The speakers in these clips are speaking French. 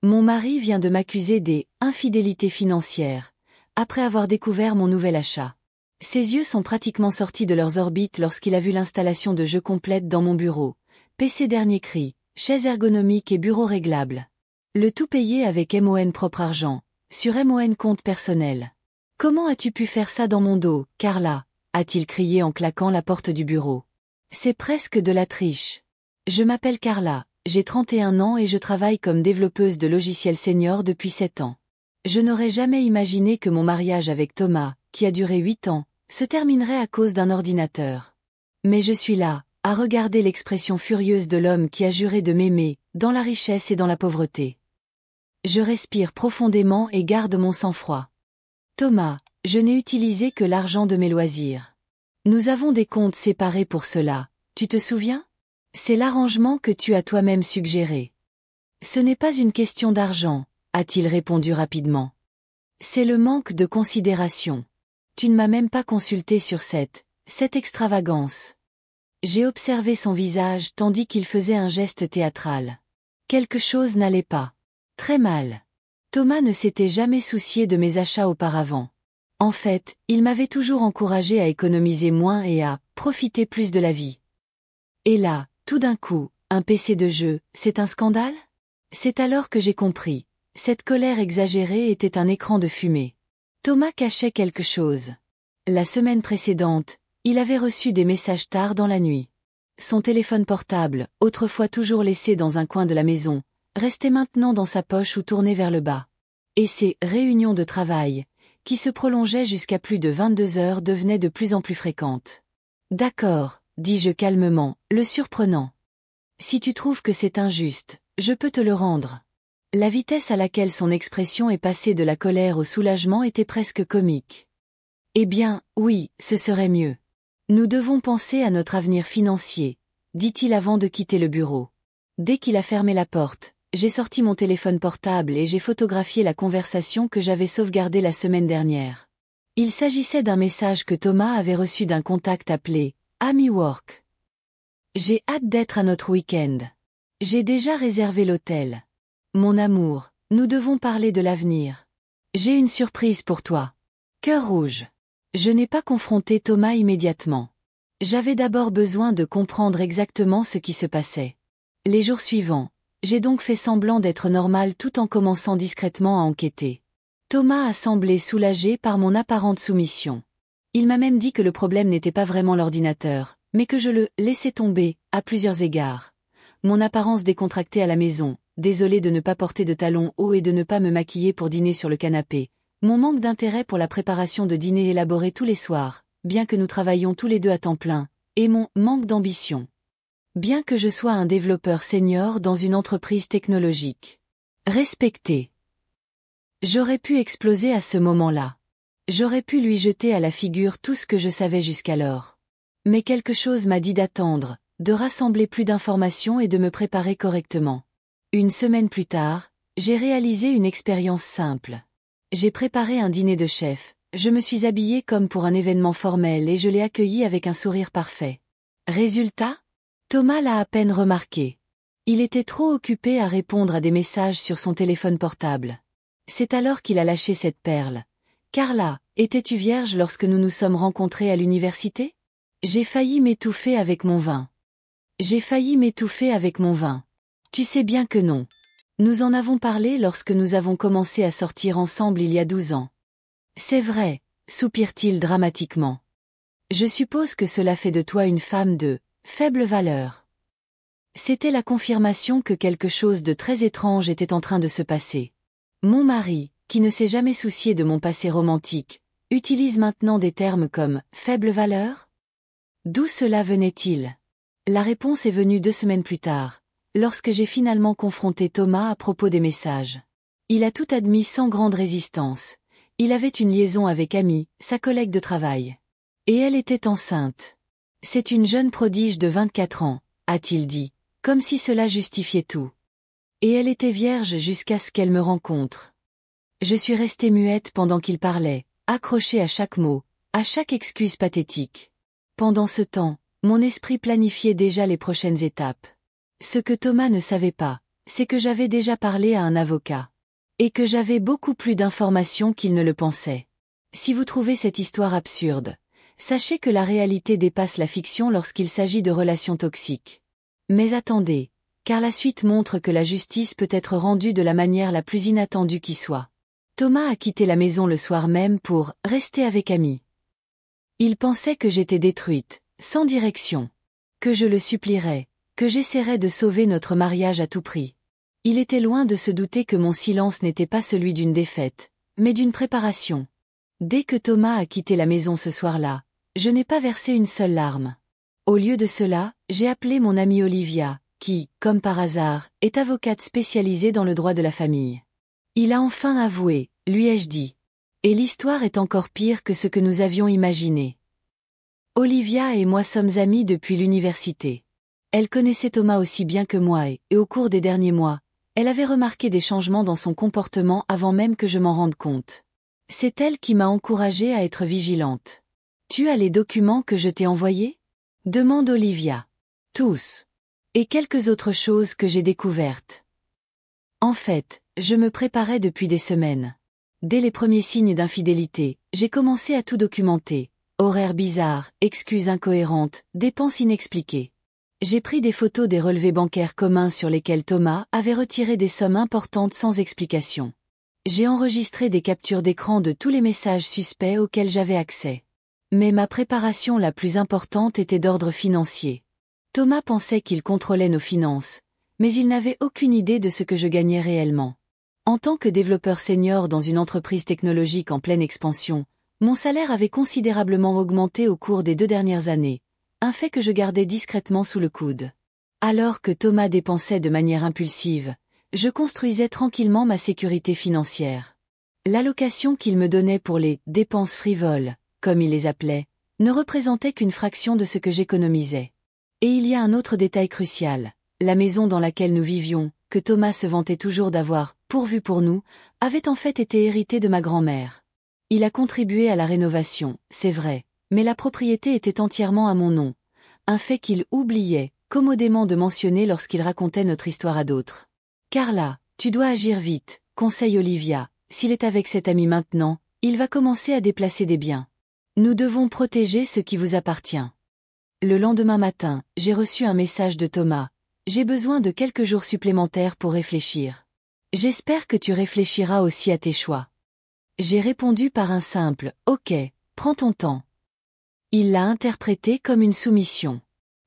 Mon mari vient de m'accuser des infidélités financières, après avoir découvert mon nouvel achat. Ses yeux sont pratiquement sortis de leurs orbites lorsqu'il a vu l'installation de jeux complète dans mon bureau. PC dernier cri, chaise ergonomique et bureau réglable. Le tout payé avec MON propre argent, sur MON compte personnel. Comment as-tu pu faire ça dans mon dos, Carla? A-t-il crié en claquant la porte du bureau. C'est presque de la triche. Je m'appelle Carla, j'ai 31 ans et je travaille comme développeuse de logiciels senior depuis 7 ans. Je n'aurais jamais imaginé que mon mariage avec Thomas, qui a duré 8 ans, se terminerait à cause d'un ordinateur. Mais je suis là, à regarder l'expression furieuse de l'homme qui a juré de m'aimer, dans la richesse et dans la pauvreté. Je respire profondément et garde mon sang-froid. Thomas, je n'ai utilisé que l'argent de mes loisirs. Nous avons des comptes séparés pour cela, tu te souviens? C'est l'arrangement que tu as toi-même suggéré. Ce n'est pas une question d'argent, a-t-il répondu rapidement. C'est le manque de considération. Tu ne m'as même pas consulté sur cette extravagance. J'ai observé son visage tandis qu'il faisait un geste théâtral. Quelque chose n'allait pas. Très mal. Thomas ne s'était jamais soucié de mes achats auparavant. En fait, il m'avait toujours encouragé à économiser moins et à profiter plus de la vie. Et là, tout d'un coup, un PC de jeu, c'est un scandale? C'est alors que j'ai compris. Cette colère exagérée était un écran de fumée. Thomas cachait quelque chose. La semaine précédente, il avait reçu des messages tard dans la nuit. Son téléphone portable, autrefois toujours laissé dans un coin de la maison, restait maintenant dans sa poche ou tourné vers le bas. Et ses réunions de travail, qui se prolongeaient jusqu'à plus de 22 heures, devenaient de plus en plus fréquentes. D'accord, dis-je calmement, le surprenant. Si tu trouves que c'est injuste, je peux te le rendre. La vitesse à laquelle son expression est passée de la colère au soulagement était presque comique. Eh bien, oui, ce serait mieux. Nous devons penser à notre avenir financier, dit-il avant de quitter le bureau. Dès qu'il a fermé la porte, j'ai sorti mon téléphone portable et j'ai photographié la conversation que j'avais sauvegardée la semaine dernière. Il s'agissait d'un message que Thomas avait reçu d'un contact appelé « Ami Work ». J'ai hâte d'être à notre week-end. J'ai déjà réservé l'hôtel. Mon amour, nous devons parler de l'avenir. J'ai une surprise pour toi. Cœur rouge. Je n'ai pas confronté Thomas immédiatement. J'avais d'abord besoin de comprendre exactement ce qui se passait. Les jours suivants, j'ai donc fait semblant d'être normal tout en commençant discrètement à enquêter. Thomas a semblé soulagé par mon apparente soumission. Il m'a même dit que le problème n'était pas vraiment l'ordinateur, mais que je le laissais tomber, à plusieurs égards. Mon apparence décontractée à la maison, désolé de ne pas porter de talons hauts et de ne pas me maquiller pour dîner sur le canapé. Mon manque d'intérêt pour la préparation de dîner élaboré tous les soirs, bien que nous travaillions tous les deux à temps plein, et mon manque d'ambition. Bien que je sois un développeur senior dans une entreprise technologique. Respecté. J'aurais pu exploser à ce moment-là. J'aurais pu lui jeter à la figure tout ce que je savais jusqu'alors. Mais quelque chose m'a dit d'attendre, de rassembler plus d'informations et de me préparer correctement. Une semaine plus tard, j'ai réalisé une expérience simple. J'ai préparé un dîner de chef, je me suis habillée comme pour un événement formel et je l'ai accueilli avec un sourire parfait. Résultat? Thomas l'a à peine remarqué. Il était trop occupé à répondre à des messages sur son téléphone portable. C'est alors qu'il a lâché cette perle. Carla, étais-tu vierge lorsque nous nous sommes rencontrés à l'université? J'ai failli m'étouffer avec mon vin. J'ai failli m'étouffer avec mon vin. Tu sais bien que non. Nous en avons parlé lorsque nous avons commencé à sortir ensemble il y a 12 ans. C'est vrai, soupire-t-il dramatiquement. Je suppose que cela fait de toi une femme de faible valeur. C'était la confirmation que quelque chose de très étrange était en train de se passer. Mon mari, qui ne s'est jamais soucié de mon passé romantique, utilise maintenant des termes comme « faible valeur ». D'où cela venait-il? La réponse est venue 2 semaines plus tard, lorsque j'ai finalement confronté Thomas à propos des messages. Il a tout admis sans grande résistance. Il avait une liaison avec Amy, sa collègue de travail. Et elle était enceinte. C'est une jeune prodige de 24 ans, a-t-il dit, comme si cela justifiait tout. Et elle était vierge jusqu'à ce qu'elle me rencontre. Je suis restée muette pendant qu'il parlait, accrochée à chaque mot, à chaque excuse pathétique. Pendant ce temps, mon esprit planifiait déjà les prochaines étapes. Ce que Thomas ne savait pas, c'est que j'avais déjà parlé à un avocat. Et que j'avais beaucoup plus d'informations qu'il ne le pensait. Si vous trouvez cette histoire absurde, sachez que la réalité dépasse la fiction lorsqu'il s'agit de relations toxiques. Mais attendez, car la suite montre que la justice peut être rendue de la manière la plus inattendue qui soit. Thomas a quitté la maison le soir même pour « rester avec Amy ». Il pensait que j'étais détruite, sans direction. Que je le supplierais, que j'essaierais de sauver notre mariage à tout prix. Il était loin de se douter que mon silence n'était pas celui d'une défaite, mais d'une préparation. Dès que Thomas a quitté la maison ce soir-là, je n'ai pas versé une seule larme. Au lieu de cela, j'ai appelé mon amie Olivia, qui, comme par hasard, est avocate spécialisée dans le droit de la famille. Il a enfin avoué, lui ai-je dit. Et l'histoire est encore pire que ce que nous avions imaginé. Olivia et moi sommes amies depuis l'université. Elle connaissait Thomas aussi bien que moi et au cours des derniers mois, elle avait remarqué des changements dans son comportement avant même que je m'en rende compte. C'est elle qui m'a encouragée à être vigilante. Tu as les documents que je t'ai envoyés ? Demande Olivia. Tous. Et quelques autres choses que j'ai découvertes. En fait, je me préparais depuis des semaines. Dès les premiers signes d'infidélité, j'ai commencé à tout documenter. Horaires bizarres, excuses incohérentes, dépenses inexpliquées. J'ai pris des photos des relevés bancaires communs sur lesquels Thomas avait retiré des sommes importantes sans explication. J'ai enregistré des captures d'écran de tous les messages suspects auxquels j'avais accès. Mais ma préparation la plus importante était d'ordre financier. Thomas pensait qu'il contrôlait nos finances, mais il n'avait aucune idée de ce que je gagnais réellement. En tant que développeur senior dans une entreprise technologique en pleine expansion, mon salaire avait considérablement augmenté au cours des 2 dernières années, un fait que je gardais discrètement sous le coude. Alors que Thomas dépensait de manière impulsive, je construisais tranquillement ma sécurité financière. L'allocation qu'il me donnait pour les « dépenses frivoles », comme il les appelait, ne représentait qu'une fraction de ce que j'économisais. Et il y a un autre détail crucial, la maison dans laquelle nous vivions, que Thomas se vantait toujours d'avoir « pourvu pour nous », avait en fait été héritée de ma grand-mère. Il a contribué à la rénovation, c'est vrai, mais la propriété était entièrement à mon nom, un fait qu'il oubliait commodément de mentionner lorsqu'il racontait notre histoire à d'autres. « Carla, tu dois agir vite », conseille Olivia, s'il est avec cet ami maintenant, il va commencer à déplacer des biens. Nous devons protéger ce qui vous appartient. Le lendemain matin, j'ai reçu un message de Thomas. J'ai besoin de quelques jours supplémentaires pour réfléchir. J'espère que tu réfléchiras aussi à tes choix. J'ai répondu par un simple « Ok, prends ton temps ». Il l'a interprété comme une soumission.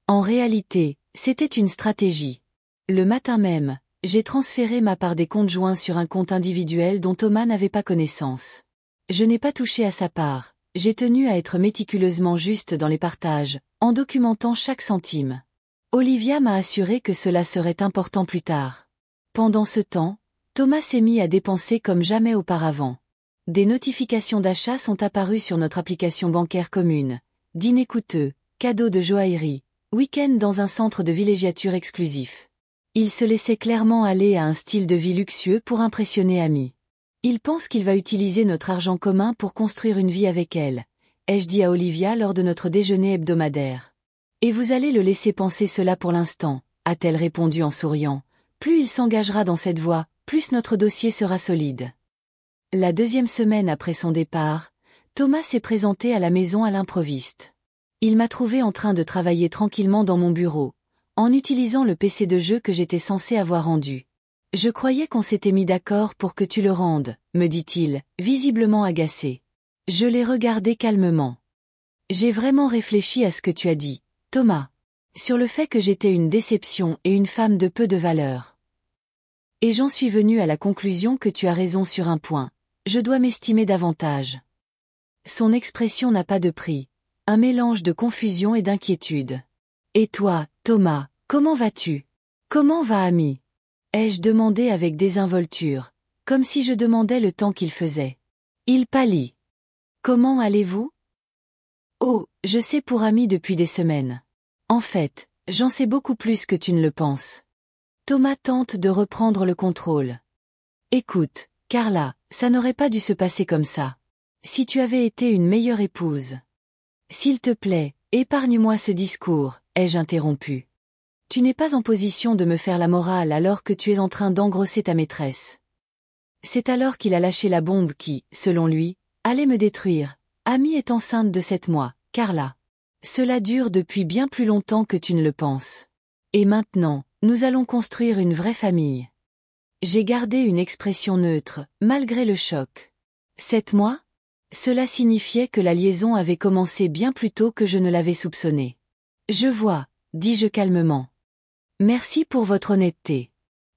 En réalité, c'était une stratégie. Le matin même, j'ai transféré ma part des comptes joints sur un compte individuel dont Thomas n'avait pas connaissance. Je n'ai pas touché à sa part, j'ai tenu à être méticuleusement juste dans les partages, en documentant chaque centime. Olivia m'a assuré que cela serait important plus tard. Pendant ce temps, Thomas s'est mis à dépenser comme jamais auparavant. Des notifications d'achat sont apparues sur notre application bancaire commune. Dîner coûteux, cadeaux de joaillerie, week-end dans un centre de villégiature exclusif. Il se laissait clairement aller à un style de vie luxueux pour impressionner Amy. Il pense qu'il va utiliser notre argent commun pour construire une vie avec elle, ai-je dit à Olivia lors de notre déjeuner hebdomadaire. Et vous allez le laisser penser cela pour l'instant, a-t-elle répondu en souriant. Plus il s'engagera dans cette voie, plus notre dossier sera solide. La 2e semaine après son départ, Thomas s'est présenté à la maison à l'improviste. Il m'a trouvé en train de travailler tranquillement dans mon bureau, en utilisant le PC de jeu que j'étais censé avoir rendu. « Je croyais qu'on s'était mis d'accord pour que tu le rendes », me dit-il, visiblement agacé. Je l'ai regardé calmement. « J'ai vraiment réfléchi à ce que tu as dit, Thomas. Sur le fait que j'étais une déception et une femme de peu de valeur. Et j'en suis venu à la conclusion que tu as raison sur un point. Je dois m'estimer davantage. » Son expression n'a pas de prix. Un mélange de confusion et d'inquiétude. « Et toi, Thomas, comment vas-tu ? Comment va Amy ? » ai-je demandé avec désinvolture, comme si je demandais le temps qu'il faisait. Il pâlit. « Comment allez-vous ? » Oh, je sais pour Amy depuis des semaines. En fait, j'en sais beaucoup plus que tu ne le penses. Thomas tente de reprendre le contrôle. Écoute, Carla, ça n'aurait pas dû se passer comme ça. Si tu avais été une meilleure épouse. S'il te plaît, épargne-moi ce discours, ai-je interrompu. Tu n'es pas en position de me faire la morale alors que tu es en train d'engrosser ta maîtresse. C'est alors qu'il a lâché la bombe qui, selon lui, allait me détruire. Amy est enceinte de 7 mois, Carla. Cela dure depuis bien plus longtemps que tu ne le penses. Et maintenant, nous allons construire une vraie famille. J'ai gardé une expression neutre, malgré le choc. 7 mois? Cela signifiait que la liaison avait commencé bien plus tôt que je ne l'avais soupçonné. Je vois, dis-je calmement. Merci pour votre honnêteté.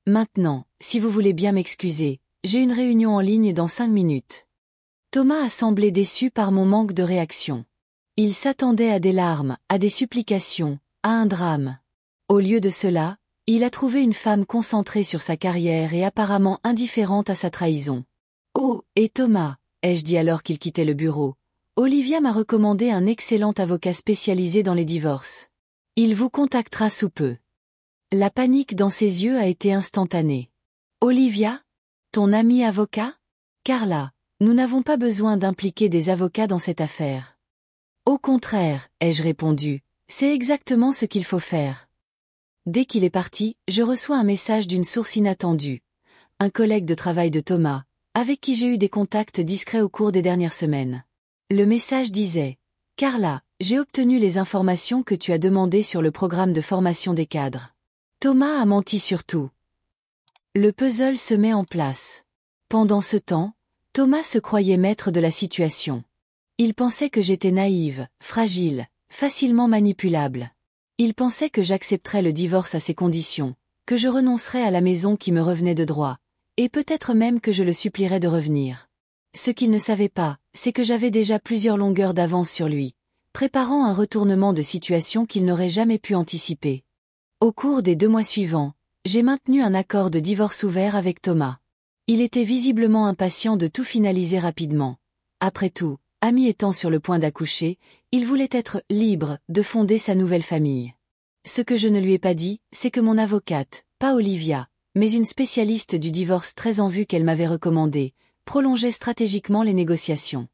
Maintenant, si vous voulez bien m'excuser, j'ai une réunion en ligne dans 5 minutes. Thomas a semblé déçu par mon manque de réaction. Il s'attendait à des larmes, à des supplications, à un drame. Au lieu de cela, il a trouvé une femme concentrée sur sa carrière et apparemment indifférente à sa trahison. Oh, et Thomas, ai-je dit alors qu'il quittait le bureau, Olivia m'a recommandé un excellent avocat spécialisé dans les divorces. Il vous contactera sous peu. La panique dans ses yeux a été instantanée. Olivia? Ton ami avocat? Carla, nous n'avons pas besoin d'impliquer des avocats dans cette affaire. Au contraire, ai-je répondu, c'est exactement ce qu'il faut faire. Dès qu'il est parti, je reçois un message d'une source inattendue. Un collègue de travail de Thomas, avec qui j'ai eu des contacts discrets au cours des dernières semaines. Le message disait « Carla, j'ai obtenu les informations que tu as demandées sur le programme de formation des cadres. Thomas a menti sur tout. » Le puzzle se met en place. Pendant ce temps, Thomas se croyait maître de la situation. Il pensait que j'étais naïve, fragile, facilement manipulable. Il pensait que j'accepterais le divorce à ses conditions, que je renoncerais à la maison qui me revenait de droit, et peut-être même que je le supplierais de revenir. Ce qu'il ne savait pas, c'est que j'avais déjà plusieurs longueurs d'avance sur lui, préparant un retournement de situation qu'il n'aurait jamais pu anticiper. Au cours des 2 mois suivants, j'ai maintenu un accord de divorce ouvert avec Thomas. Il était visiblement impatient de tout finaliser rapidement. Après tout, Amy étant sur le point d'accoucher, il voulait être libre de fonder sa nouvelle famille. Ce que je ne lui ai pas dit, c'est que mon avocate, pas Olivia, mais une spécialiste du divorce très en vue qu'elle m'avait recommandée, prolongeait stratégiquement les négociations.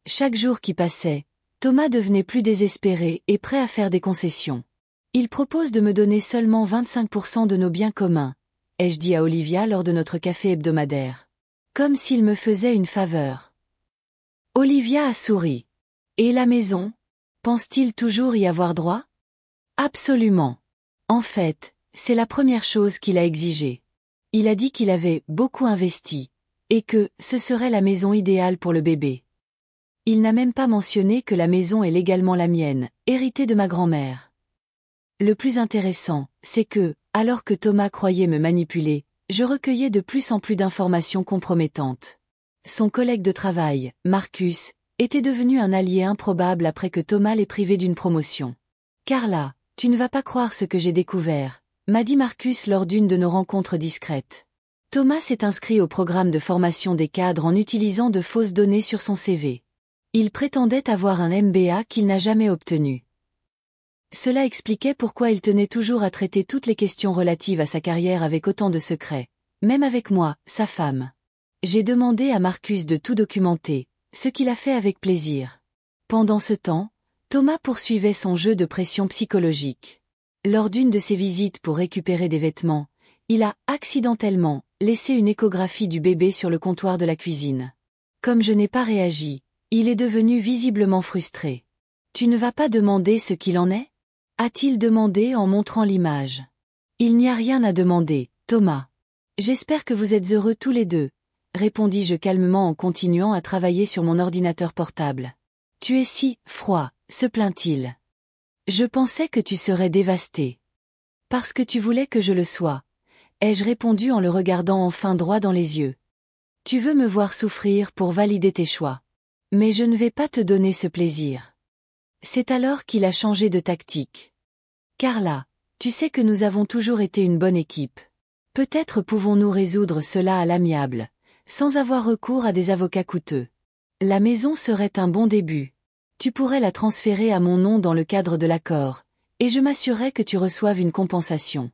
Chaque jour qui passait, Thomas devenait plus désespéré et prêt à faire des concessions. Il propose de me donner seulement 25% de nos biens communs, ai-je dit à Olivia lors de notre café hebdomadaire. Comme s'il me faisait une faveur. Olivia a souri. Et la maison? Pense-t-il toujours y avoir droit? Absolument. En fait, c'est la première chose qu'il a exigée. Il a dit qu'il avait beaucoup investi, et que ce serait la maison idéale pour le bébé. Il n'a même pas mentionné que la maison est légalement la mienne, héritée de ma grand-mère. Le plus intéressant, c'est que, alors que Thomas croyait me manipuler, je recueillais de plus en plus d'informations compromettantes. Son collègue de travail, Marcus, était devenu un allié improbable après que Thomas l'ait privé d'une promotion. « Carla, tu ne vas pas croire ce que j'ai découvert », m'a dit Marcus lors d'une de nos rencontres discrètes. Thomas s'est inscrit au programme de formation des cadres en utilisant de fausses données sur son CV. Il prétendait avoir un MBA qu'il n'a jamais obtenu. Cela expliquait pourquoi il tenait toujours à traiter toutes les questions relatives à sa carrière avec autant de secret, même avec moi, sa femme. J'ai demandé à Marcus de tout documenter, ce qu'il a fait avec plaisir. Pendant ce temps, Thomas poursuivait son jeu de pression psychologique. Lors d'une de ses visites pour récupérer des vêtements, il a, accidentellement, laissé une échographie du bébé sur le comptoir de la cuisine. Comme je n'ai pas réagi, il est devenu visiblement frustré. « Tu ne vas pas demander ce qu'il en est ?» a-t-il demandé en montrant l'image. « Il n'y a rien à demander, Thomas. J'espère que vous êtes heureux tous les deux, » répondis-je calmement en continuant à travailler sur mon ordinateur portable. « Tu es si froid, » se plaint-il. « Je pensais que tu serais dévasté. »« Parce que tu voulais que je le sois, » ai-je répondu en le regardant enfin droit dans les yeux. « Tu veux me voir souffrir pour valider tes choix. Mais je ne vais pas te donner ce plaisir. » C'est alors qu'il a changé de tactique. « Carla, tu sais que nous avons toujours été une bonne équipe. Peut-être pouvons-nous résoudre cela à l'amiable, sans avoir recours à des avocats coûteux. La maison serait un bon début. Tu pourrais la transférer à mon nom dans le cadre de l'accord, et je m'assurerai que tu reçoives une compensation. »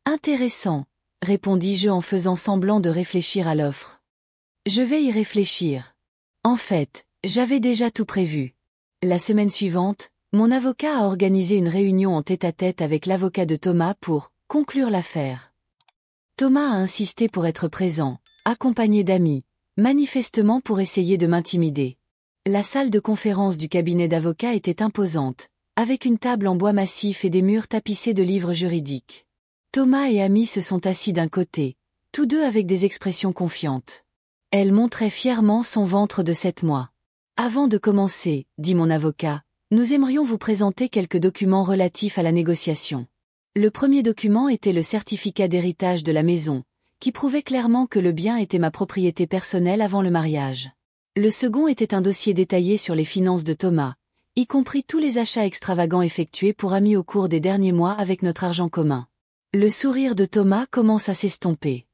« Intéressant, » répondis-je en faisant semblant de réfléchir à l'offre. « Je vais y réfléchir. En fait, j'avais déjà tout prévu. » La semaine suivante, Mon avocat a organisé une réunion en tête-à-tête avec l'avocat de Thomas pour conclure l'affaire. Thomas a insisté pour être présent, accompagné d'amis, manifestement pour essayer de m'intimider. La salle de conférence du cabinet d'avocats était imposante, avec une table en bois massif et des murs tapissés de livres juridiques. Thomas et Amy se sont assis d'un côté, tous deux avec des expressions confiantes. Elle montrait fièrement son ventre de 7 mois. « Avant de commencer, dit mon avocat, nous aimerions vous présenter quelques documents relatifs à la négociation. Le premier document était le certificat d'héritage de la maison, qui prouvait clairement que le bien était ma propriété personnelle avant le mariage. Le second était un dossier détaillé sur les finances de Thomas, y compris tous les achats extravagants effectués pour Amy au cours des derniers mois avec notre argent commun. Le sourire de Thomas commence à s'estomper.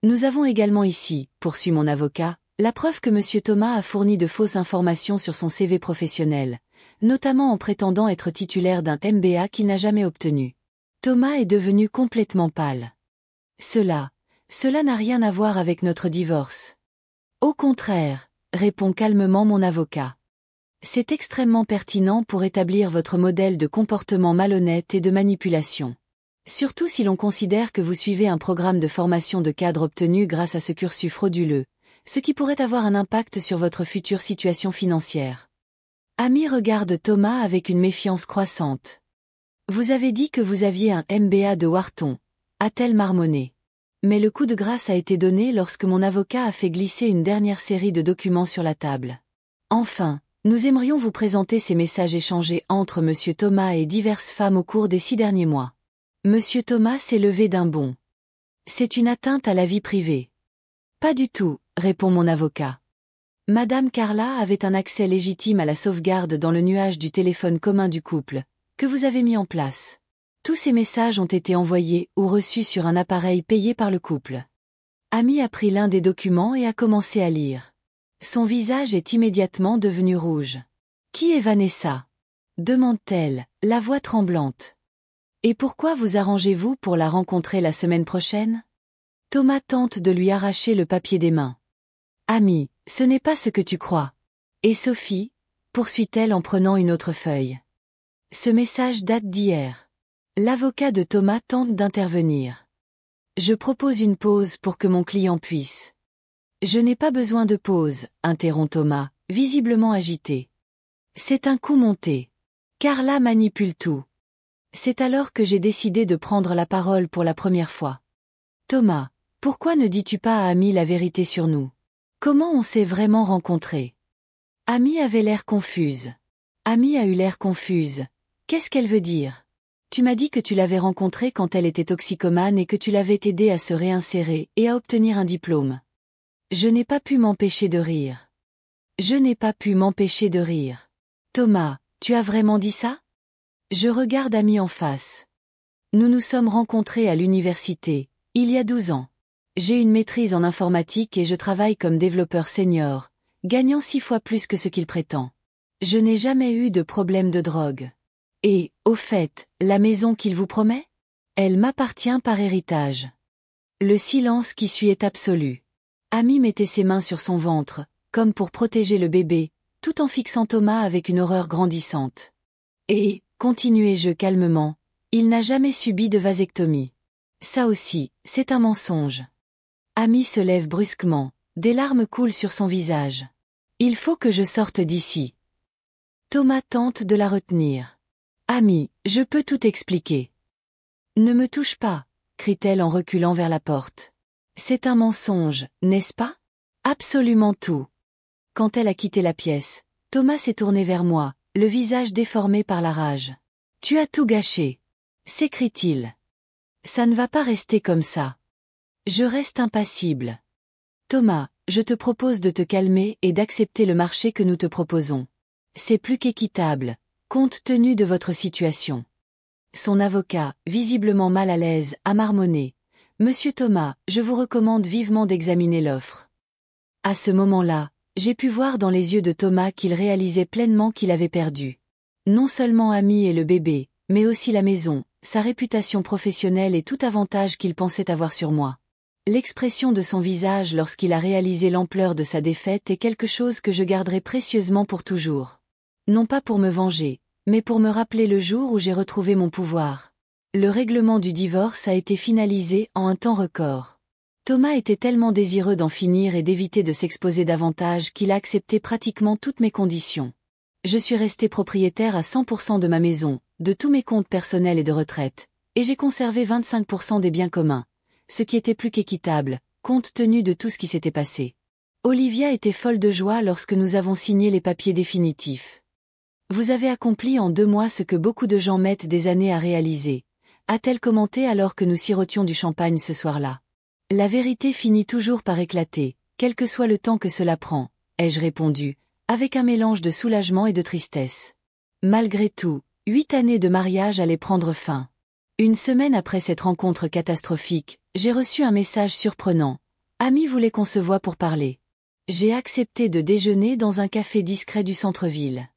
Nous avons également ici, poursuit mon avocat, la preuve que M. Thomas a fourni de fausses informations sur son CV professionnel, notamment en prétendant être titulaire d'un MBA qu'il n'a jamais obtenu. Thomas est devenu complètement pâle. Cela n'a rien à voir avec notre divorce. Au contraire, répond calmement mon avocat. C'est extrêmement pertinent pour établir votre modèle de comportement malhonnête et de manipulation. Surtout si l'on considère que vous suivez un programme de formation de cadre obtenu grâce à ce cursus frauduleux, ce qui pourrait avoir un impact sur votre future situation financière. Amy regarde Thomas avec une méfiance croissante. Vous avez dit que vous aviez un MBA de Wharton, a-t-elle marmonné. Mais le coup de grâce a été donné lorsque mon avocat a fait glisser une dernière série de documents sur la table. Enfin, nous aimerions vous présenter ces messages échangés entre M. Thomas et diverses femmes au cours des 6 derniers mois. M. Thomas s'est levé d'un bond. C'est une atteinte à la vie privée. Pas du tout, répond mon avocat. Madame Carla avait un accès légitime à la sauvegarde dans le nuage du téléphone commun du couple, que vous avez mis en place. Tous ces messages ont été envoyés ou reçus sur un appareil payé par le couple. Amy a pris l'un des documents et a commencé à lire. Son visage est immédiatement devenu rouge. « Qui est Vanessa ?» demande-t-elle, la voix tremblante. « Et pourquoi vous arrangez-vous pour la rencontrer la semaine prochaine ?» Thomas tente de lui arracher le papier des mains. « Amy, ce n'est pas ce que tu crois. » Et Sophie, poursuit-elle en prenant une autre feuille. Ce message date d'hier. L'avocat de Thomas tente d'intervenir. Je propose une pause pour que mon client puisse. Je n'ai pas besoin de pause, interrompt Thomas, visiblement agité. C'est un coup monté. Carla manipule tout. C'est alors que j'ai décidé de prendre la parole pour la première fois. Thomas, pourquoi ne dis-tu pas à Amy la vérité sur nous? Comment on s'est vraiment rencontrés? Amy avait l'air confuse. Amy a eu l'air confuse. Qu'est-ce qu'elle veut dire? Tu m'as dit que tu l'avais rencontrée quand elle était toxicomane et que tu l'avais aidée à se réinsérer et à obtenir un diplôme. Je n'ai pas pu m'empêcher de rire. Je n'ai pas pu m'empêcher de rire. Thomas, tu as vraiment dit ça? Je regarde Amy en face. Nous nous sommes rencontrés à l'université, il y a 12 ans. J'ai une maîtrise en informatique et je travaille comme développeur senior, gagnant 6 fois plus que ce qu'il prétend. Je n'ai jamais eu de problème de drogue. Et, au fait, la maison qu'il vous promet? Elle m'appartient par héritage. Le silence qui suit est absolu. Amy mettait ses mains sur son ventre, comme pour protéger le bébé, tout en fixant Thomas avec une horreur grandissante. Et, continuai-je calmement, il n'a jamais subi de vasectomie. Ça aussi, c'est un mensonge. Amy se lève brusquement, des larmes coulent sur son visage. Il faut que je sorte d'ici. Thomas tente de la retenir. Amy, je peux tout expliquer. Ne me touche pas, crie-t-elle en reculant vers la porte. C'est un mensonge, n'est-ce pas? Absolument tout. Quand elle a quitté la pièce, Thomas s'est tourné vers moi, le visage déformé par la rage. Tu as tout gâché, s'écrie-t-il. Ça ne va pas rester comme ça. Je reste impassible. Thomas, je te propose de te calmer et d'accepter le marché que nous te proposons. C'est plus qu'équitable, compte tenu de votre situation. Son avocat, visiblement mal à l'aise, a marmonné. Monsieur Thomas, je vous recommande vivement d'examiner l'offre. À ce moment-là, j'ai pu voir dans les yeux de Thomas qu'il réalisait pleinement qu'il avait perdu. Non seulement Amy et le bébé, mais aussi la maison, sa réputation professionnelle et tout avantage qu'il pensait avoir sur moi. L'expression de son visage lorsqu'il a réalisé l'ampleur de sa défaite est quelque chose que je garderai précieusement pour toujours. Non pas pour me venger, mais pour me rappeler le jour où j'ai retrouvé mon pouvoir. Le règlement du divorce a été finalisé en un temps record. Thomas était tellement désireux d'en finir et d'éviter de s'exposer davantage qu'il a accepté pratiquement toutes mes conditions. Je suis resté propriétaire à 100% de ma maison, de tous mes comptes personnels et de retraite, et j'ai conservé 25% des biens communs, ce qui était plus qu'équitable, compte tenu de tout ce qui s'était passé. Olivia était folle de joie lorsque nous avons signé les papiers définitifs. Vous avez accompli en 2 mois ce que beaucoup de gens mettent des années à réaliser, a-t-elle commenté alors que nous sirotions du champagne ce soir-là. La vérité finit toujours par éclater, quel que soit le temps que cela prend, ai-je répondu, avec un mélange de soulagement et de tristesse. Malgré tout, 8 années de mariage allaient prendre fin. Une semaine après cette rencontre catastrophique, j'ai reçu un message surprenant. Ami voulait qu'on se voie pour parler. J'ai accepté de déjeuner dans un café discret du centre-ville.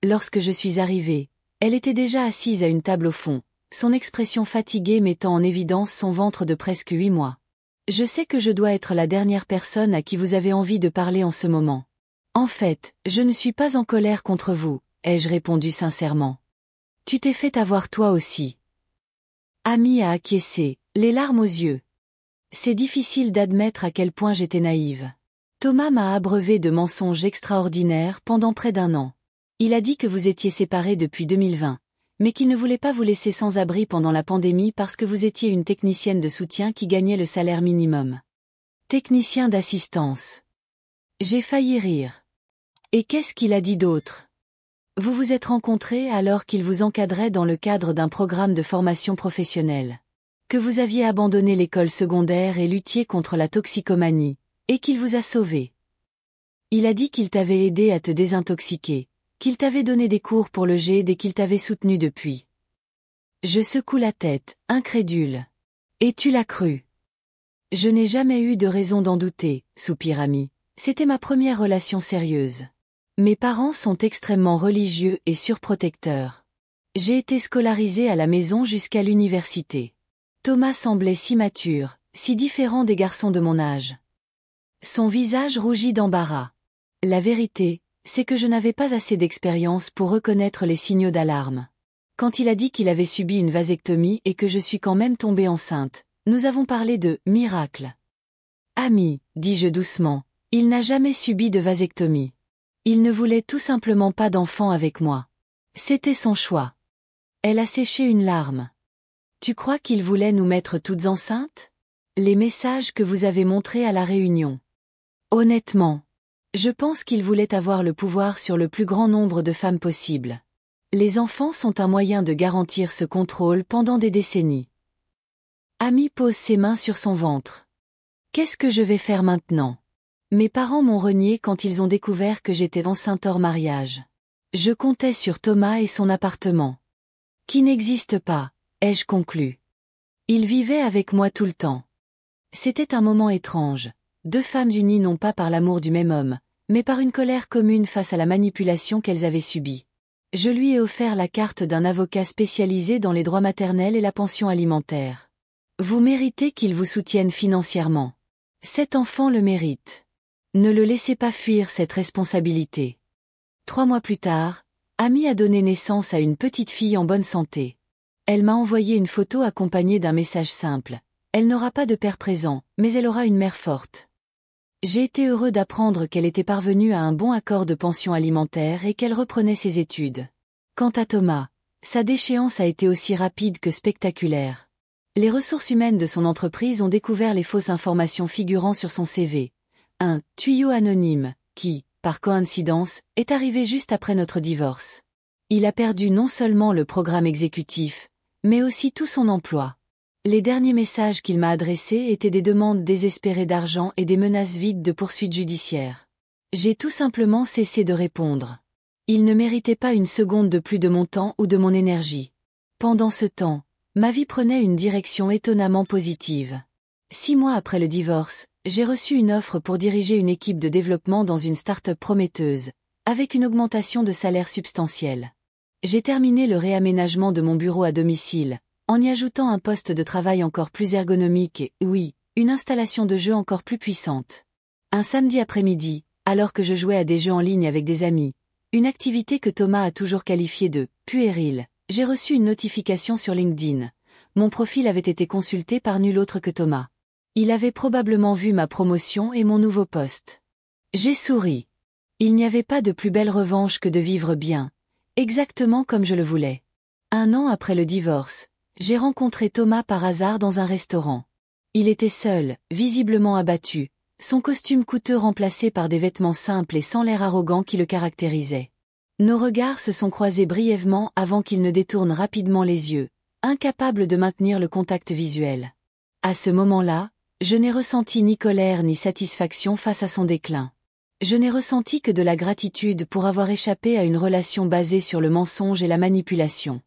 Lorsque je suis arrivée, elle était déjà assise à une table au fond, son expression fatiguée mettant en évidence son ventre de presque 8 mois. Je sais que je dois être la dernière personne à qui vous avez envie de parler en ce moment. En fait, je ne suis pas en colère contre vous, ai-je répondu sincèrement. Tu t'es fait avoir toi aussi. Ami a acquiescé, les larmes aux yeux. C'est difficile d'admettre à quel point j'étais naïve. Thomas m'a abreuvé de mensonges extraordinaires pendant près d'1 an. Il a dit que vous étiez séparés depuis 2020, mais qu'il ne voulait pas vous laisser sans abri pendant la pandémie parce que vous étiez une technicienne de soutien qui gagnait le salaire minimum. Technicien d'assistance. J'ai failli rire. Et qu'est-ce qu'il a dit d'autre? Vous vous êtes rencontrés alors qu'il vous encadrait dans le cadre d'un programme de formation professionnelle. Que vous aviez abandonné l'école secondaire et luttiez contre la toxicomanie, et qu'il vous a sauvé. Il a dit qu'il t'avait aidé à te désintoxiquer, qu'il t'avait donné des cours pour le GED et qu'il t'avait soutenu depuis. Je secoue la tête, incrédule. Et tu l'as cru? Je n'ai jamais eu de raison d'en douter, soupire Ami. C'était ma première relation sérieuse. Mes parents sont extrêmement religieux et surprotecteurs. J'ai été scolarisée à la maison jusqu'à l'université. Thomas semblait si mature, si différent des garçons de mon âge. Son visage rougit d'embarras. La vérité, c'est que je n'avais pas assez d'expérience pour reconnaître les signaux d'alarme. Quand il a dit qu'il avait subi une vasectomie et que je suis quand même tombée enceinte, nous avons parlé de « miracle ». Ami, dis-je doucement, il n'a jamais subi de vasectomie. Il ne voulait tout simplement pas d'enfant avec moi. C'était son choix. Elle a séché une larme. Tu crois qu'il voulait nous mettre toutes enceintes? Les messages que vous avez montrés à la réunion. Honnêtement, je pense qu'il voulait avoir le pouvoir sur le plus grand nombre de femmes possible. Les enfants sont un moyen de garantir ce contrôle pendant des décennies. Ami pose ses mains sur son ventre. Qu'est-ce que je vais faire maintenant? Mes parents m'ont renié quand ils ont découvert que j'étais enceinte hors mariage. Je comptais sur Thomas et son appartement. Qui n'existe pas, ai-je conclu. Il vivait avec moi tout le temps. C'était un moment étrange. 2 femmes unies non pas par l'amour du même homme, mais par une colère commune face à la manipulation qu'elles avaient subie. Je lui ai offert la carte d'un avocat spécialisé dans les droits maternels et la pension alimentaire. Vous méritez qu'il vous soutienne financièrement. Cet enfant le mérite. Ne le laissez pas fuir cette responsabilité. 3 mois plus tard, Ami a donné naissance à une petite fille en bonne santé. Elle m'a envoyé une photo accompagnée d'un message simple. Elle n'aura pas de père présent, mais elle aura une mère forte. J'ai été heureux d'apprendre qu'elle était parvenue à un bon accord de pension alimentaire et qu'elle reprenait ses études. Quant à Thomas, sa déchéance a été aussi rapide que spectaculaire. Les ressources humaines de son entreprise ont découvert les fausses informations figurant sur son CV. Un « tuyau anonyme » qui, par coïncidence, est arrivé juste après notre divorce. Il a perdu non seulement le programme exécutif, mais aussi tout son emploi. Les derniers messages qu'il m'a adressés étaient des demandes désespérées d'argent et des menaces vides de poursuites judiciaires. J'ai tout simplement cessé de répondre. Il ne méritait pas une seconde de plus de mon temps ou de mon énergie. Pendant ce temps, ma vie prenait une direction étonnamment positive. 6 mois après le divorce, j'ai reçu une offre pour diriger une équipe de développement dans une start-up prometteuse, avec une augmentation de salaire substantielle. J'ai terminé le réaménagement de mon bureau à domicile, en y ajoutant un poste de travail encore plus ergonomique et, oui, une installation de jeu encore plus puissante. Un samedi après-midi, alors que je jouais à des jeux en ligne avec des amis, Une activité que Thomas a toujours qualifiée de « puérile ». J'ai reçu une notification sur LinkedIn. Mon profil avait été consulté par nul autre que Thomas. Il avait probablement vu ma promotion et mon nouveau poste. J'ai souri. Il n'y avait pas de plus belle revanche que de vivre bien, exactement comme je le voulais. 1 an après le divorce, j'ai rencontré Thomas par hasard dans un restaurant. Il était seul, visiblement abattu, son costume coûteux remplacé par des vêtements simples et sans l'air arrogant qui le caractérisait. Nos regards se sont croisés brièvement avant qu'il ne détourne rapidement les yeux, incapable de maintenir le contact visuel. À ce moment-là, je n'ai ressenti ni colère ni satisfaction face à son déclin. Je n'ai ressenti que de la gratitude pour avoir échappé à une relation basée sur le mensonge et la manipulation.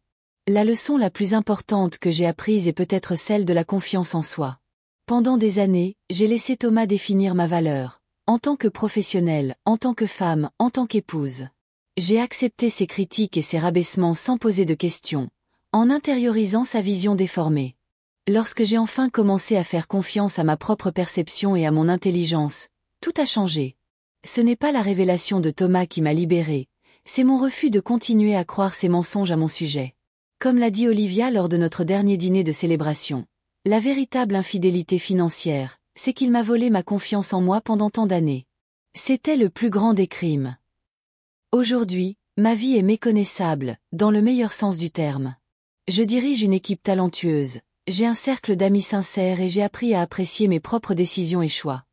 La leçon la plus importante que j'ai apprise est peut-être celle de la confiance en soi. Pendant des années, j'ai laissé Thomas définir ma valeur, en tant que professionnelle, en tant que femme, en tant qu'épouse. J'ai accepté ses critiques et ses rabaissements sans poser de questions, en intériorisant sa vision déformée. Lorsque j'ai enfin commencé à faire confiance à ma propre perception et à mon intelligence, tout a changé. Ce n'est pas la révélation de Thomas qui m'a libérée, c'est mon refus de continuer à croire ses mensonges à mon sujet. Comme l'a dit Olivia lors de notre dernier dîner de célébration, la véritable infidélité financière, c'est qu'il m'a volé ma confiance en moi pendant tant d'années. C'était le plus grand des crimes. Aujourd'hui, ma vie est méconnaissable, dans le meilleur sens du terme. Je dirige une équipe talentueuse, j'ai un cercle d'amis sincères et j'ai appris à apprécier mes propres décisions et choix.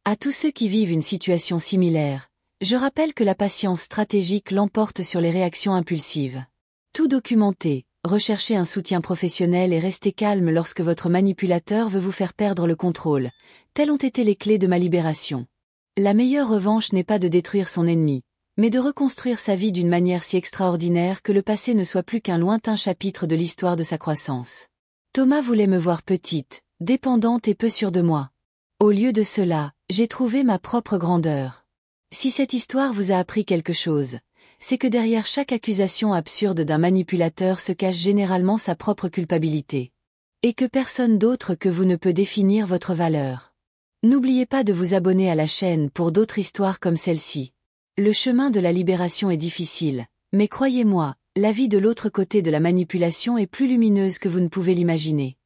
À tous ceux qui vivent une situation similaire, je rappelle que la patience stratégique l'emporte sur les réactions impulsives. Tout documenter, recherchez un soutien professionnel et restez calme lorsque votre manipulateur veut vous faire perdre le contrôle. Telles ont été les clés de ma libération. La meilleure revanche n'est pas de détruire son ennemi, mais de reconstruire sa vie d'une manière si extraordinaire que le passé ne soit plus qu'un lointain chapitre de l'histoire de sa croissance. Thomas voulait me voir petite, dépendante et peu sûre de moi. Au lieu de cela, j'ai trouvé ma propre grandeur. Si cette histoire vous a appris quelque chose, c'est que derrière chaque accusation absurde d'un manipulateur se cache généralement sa propre culpabilité. Et que personne d'autre que vous ne peut définir votre valeur. N'oubliez pas de vous abonner à la chaîne pour d'autres histoires comme celle-ci. Le chemin de la libération est difficile, mais croyez-moi, la vie de l'autre côté de la manipulation est plus lumineuse que vous ne pouvez l'imaginer.